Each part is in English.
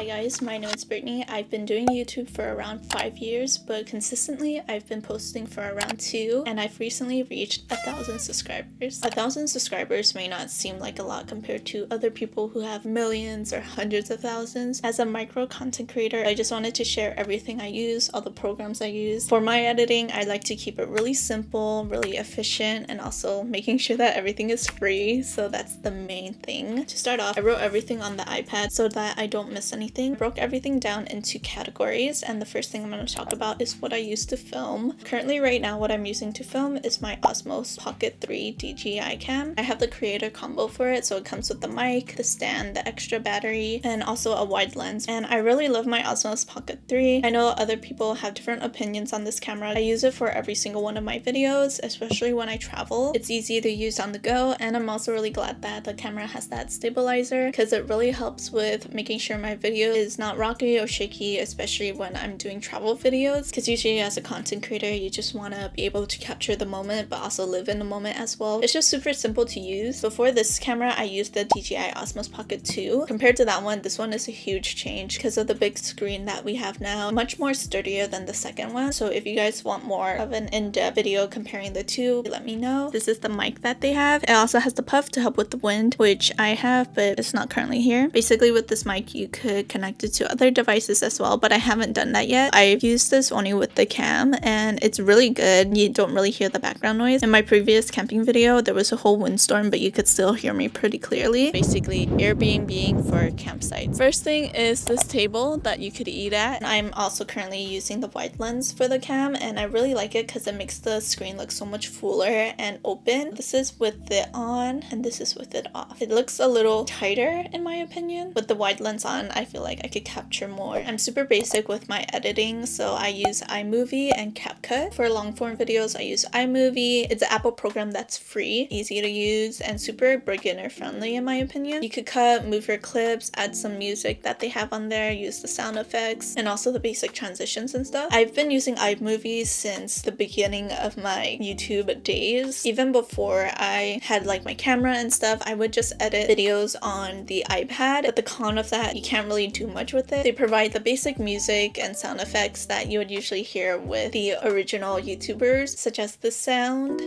Hi guys, my name is Brittany. I've been doing YouTube for around 5 years, but consistently I've been posting for around 2, and I've recently reached 1,000 subscribers. 1,000 subscribers may not seem like a lot compared to other people who have millions or hundreds of thousands. As a micro content creator, I just wanted to share everything I use, all the programs I use. For my editing, I like to keep it really simple, really efficient, and also making sure that everything is free, so that's the main thing. To start off, I wrote everything on the iPad so that I don't miss anything. I broke everything down into categories, and the first thing I'm going to talk about is what I use to film. Currently right now what I'm using to film is my Osmos Pocket 3 DJI cam. I have the creator combo for it, so it comes with the mic, the stand, the extra battery, and also a wide lens. And I really love my Osmos Pocket 3. I know other people have different opinions on this camera. I use it for every single one of my videos, especially when I travel. It's easy to use on the go, and I'm also really glad that the camera has that stabilizer because it really helps with making sure my video is not rocky or shaky, especially when I'm doing travel videos, because usually as a content creator you just want to be able to capture the moment but also live in the moment as well. It's just super simple to use. Before this camera I used the DJI Osmos Pocket 2. Compared to that one, this one is a huge change because of the big screen that we have now. Much more sturdier than the second one, so if you guys want more of an in-depth video comparing the two, let me know. This is the mic that they have. It also has the puff to help with the wind, which I have but it's not currently here. Basically with this mic you could connect it to other devices as well, but I haven't done that yet. I've used this only with the cam and it's really good. You don't really hear the background noise. In my previous camping video there was a whole windstorm, but you could still hear me pretty clearly. Basically Airbnb for campsites. First thing is this table that you could eat at. I'm also currently using the wide lens for the cam, and I really like it because it makes the screen look so much fuller and open. This is with it on and this is with it off. It looks a little tighter in my opinion. With the wide lens on, I feel like I could capture more. I'm super basic with my editing, so I use iMovie and CapCut. For long form videos I use iMovie. It's an Apple program that's free, easy to use, and super beginner friendly in my opinion. You could cut, move your clips, add some music that they have on there, use the sound effects, and also the basic transitions and stuff. I've been using iMovie since the beginning of my YouTube days. Even before I had like my camera and stuff, I would just edit videos on the iPad, but the con of that, you can't really do much with it. They provide the basic music and sound effects that you would usually hear with the original YouTubers, such as the sound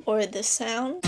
or the sound.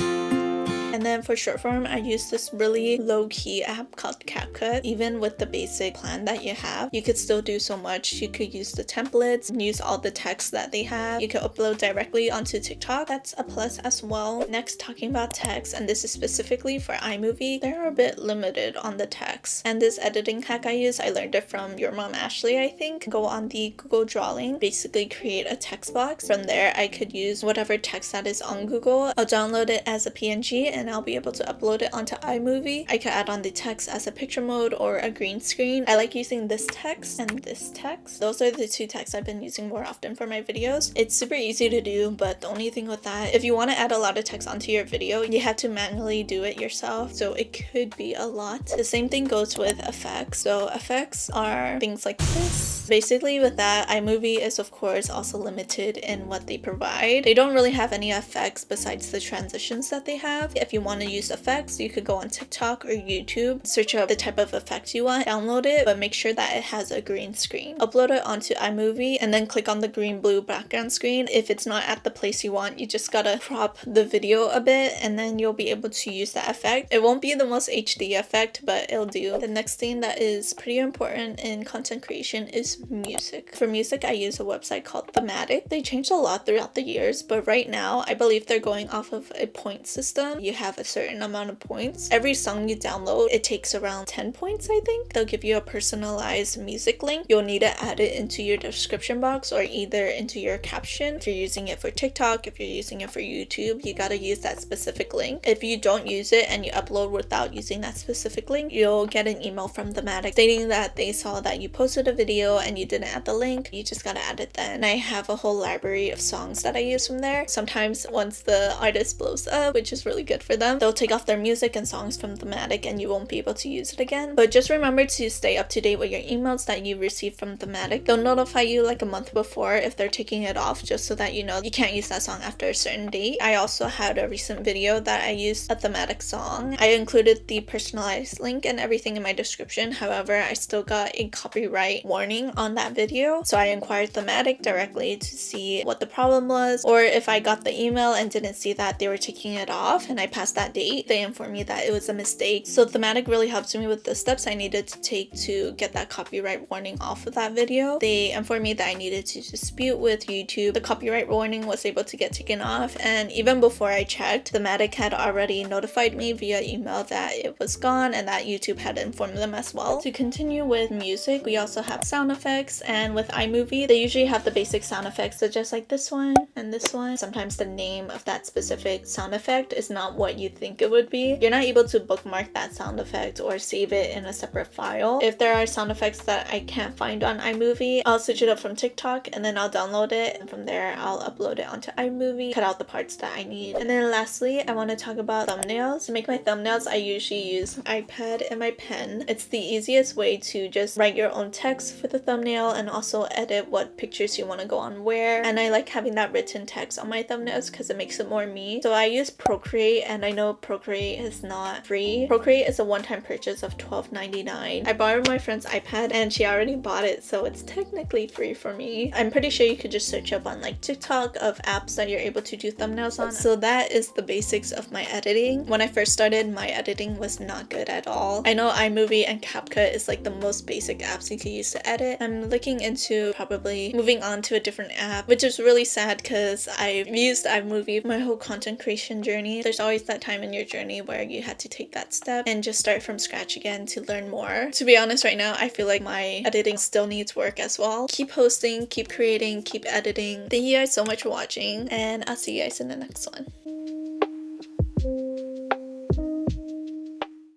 And then for short form, I use this really low-key app called CapCut. Even with the basic plan that you have, you could still do so much. You could use the templates, use all the text that they have. You could upload directly onto TikTok. That's a plus as well. Next, talking about text, and this is specifically for iMovie, they're a bit limited on the text. And this editing hack I use, I learned it from your mom Ashley, I think. Go on the Google Drawing, basically create a text box. From there, I could use whatever text that is on Google. I'll download it as a PNG and I'll be able to upload it onto iMovie. I could add on the text as a picture mode or a green screen. I like using this text and this text. Those are the two texts I've been using more often for my videos. It's super easy to do, but the only thing with that, if you want to add a lot of text onto your video, you have to manually do it yourself, so it could be a lot. The same thing goes with effects. So effects are things like this. Basically with that, iMovie is of course also limited in what they provide. They don't really have any effects besides the transitions that they have. If you want to use effects, you could go on TikTok or YouTube, search up the type of effect you want, download it, but make sure that it has a green screen. Upload it onto iMovie and then click on the green blue background screen. If it's not at the place you want, you just gotta crop the video a bit and then you'll be able to use that effect. It won't be the most HD effect, but it'll do. The next thing that is pretty important in content creation is music. For music, I use a website called Thematic. They changed a lot throughout the years, but right now I believe they're going off of a point system. You have a certain amount of points. Every song you download, it takes around 10 points, I think. They'll give you a personalized music link. You'll need to add it into your description box or either into your caption. If you're using it for TikTok, if you're using it for YouTube, you gotta use that specific link. If you don't use it and you upload without using that specific link, you'll get an email from Thematic stating that they saw that you posted a video and you didn't add the link. You just gotta add it then. I have a whole library of songs that I use from there. Sometimes once the artist blows up, which is really good for them. They'll take off their music and songs from Thematic and you won't be able to use it again. But just remember to stay up to date with your emails that you receive from Thematic. They'll notify you like a month before if they're taking it off, just so that you know you can't use that song after a certain date. I also had a recent video that I used a Thematic song. I included the personalized link and everything in my description. However, I still got a copyright warning on that video, so I inquired Thematic directly to see what the problem was, or if I got the email and didn't see that they were taking it off and I passed that date, they informed me that it was a mistake. So Thematic really helped me with the steps I needed to take to get that copyright warning off of that video. They informed me that I needed to dispute with YouTube. The copyright warning was able to get taken off, and even before I checked, Thematic had already notified me via email that it was gone and that YouTube had informed them as well. To continue with music, we also have sound effects, and with iMovie, they usually have the basic sound effects, so just like this one and this one. Sometimes the name of that specific sound effect is not what you think it would be. You're not able to bookmark that sound effect or save it in a separate file. If there are sound effects that I can't find on iMovie, I'll switch it up from TikTok and then I'll download it, and from there I'll upload it onto iMovie, cut out the parts that I need. And then lastly, I want to talk about thumbnails. To make my thumbnails, I usually use my iPad and my pen. It's the easiest way to just write your own text for the thumbnail and also edit what pictures you want to go on where. And I like having that written text on my thumbnails because it makes it more me. So I use Procreate, and I know Procreate is not free. Procreate is a one-time purchase of $12.99. I borrowed my friend's iPad and she already bought it, so it's technically free for me. I'm pretty sure you could just search up on like TikTok of apps that you're able to do thumbnails on. So that is the basics of my editing. When I first started, my editing was not good at all. I know iMovie and CapCut is like the most basic apps you can use to edit. I'm looking into probably moving on to a different app, which is really sad because I've used iMovie my whole content creation journey. There's always that time in your journey where you had to take that step and just start from scratch again to learn more. To be honest, right now I feel like my editing still needs work as well. Keep posting, keep creating, keep editing. Thank you guys so much for watching, and I'll see you guys in the next one.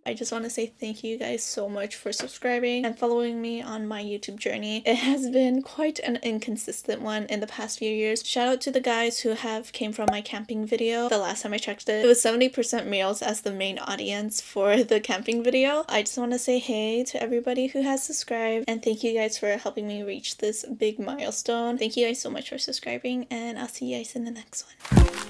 I just want to say thank you guys so much for subscribing and following me on my YouTube journey. It has been quite an inconsistent one in the past few years. Shout out to the guys who have came from my camping video. The last time I checked it, it was 70% males as the main audience for the camping video. I just want to say hey to everybody who has subscribed, and thank you guys for helping me reach this big milestone. Thank you guys so much for subscribing, and I'll see you guys in the next one.